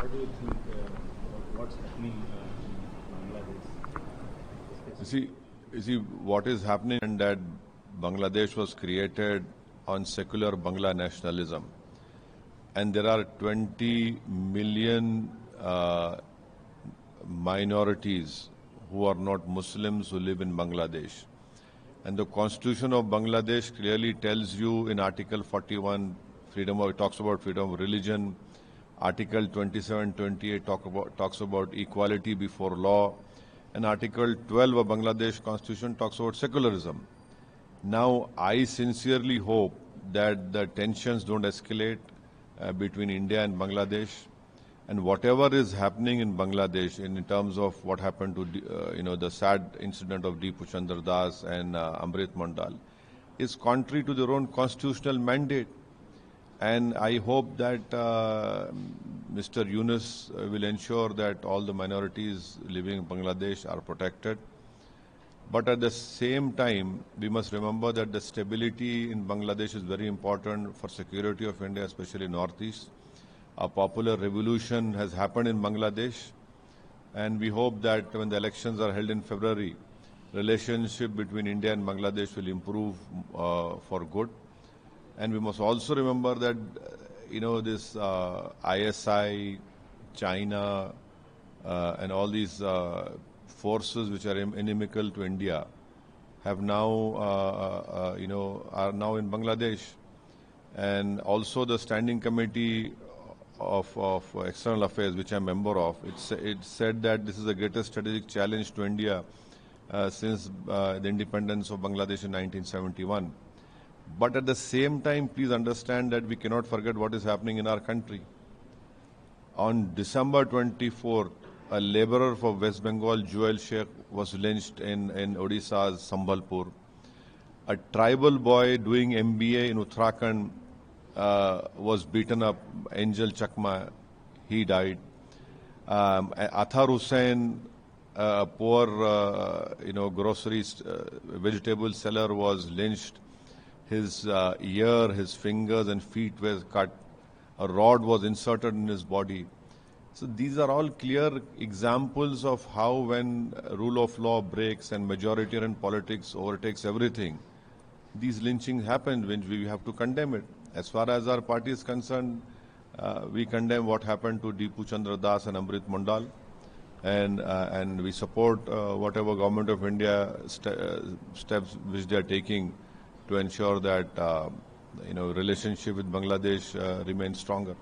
What do you think? What's happening in Bangladesh? You see, what is happening and that Bangladesh was created on secular Bangla nationalism. And there are 20 million minorities who are not Muslims who live in Bangladesh. And the Constitution of Bangladesh clearly tells you in Article 41, it talks about freedom of religion. Article 27, 28 talks about equality before law. And Article 12 of Bangladesh Constitution talks about secularism. Now, I sincerely hope that the tensions don't escalate between India and Bangladesh. And whatever is happening in Bangladesh in terms of what happened to the sad incident of Deepu Chandra Das and Amrit Mandal is contrary to their own constitutional mandate. And I hope that Mr. Yunus will ensure that all the minorities living in Bangladesh are protected. But at the same time, we must remember that the stability in Bangladesh is very important for security of India, especially Northeast. A popular revolution has happened in Bangladesh, and we hope that when the elections are held in February, relationship between India and Bangladesh will improve for good. And we must also remember that, this ISI, China, and all these forces which are inimical to India have now, are now in Bangladesh. And also the Standing Committee of External Affairs, which I'm a member of, it said that this is the greatest strategic challenge to India since the independence of Bangladesh in 1971. But at the same time, please understand that we cannot forget what is happening in our country. On December 24th, a laborer for West Bengal, Joel Sheikh, was lynched in Odisha's Sambalpur. A tribal boy doing MBA in Uttarakhand was beaten up, Angel Chakma, he died. Athar Hussain, a poor, groceries, vegetable seller, was lynched. His ear, his fingers and feet were cut. A rod was inserted in his body. So these are all clear examples of how when rule of law breaks and majoritarian politics overtakes everything, these lynchings happen, when we have to condemn it. As far as our party is concerned, we condemn what happened to Deepu Chandra Das and Amrit Mandal, and we support whatever Government of India steps which they are taking to ensure that relationship with Bangladesh remains stronger.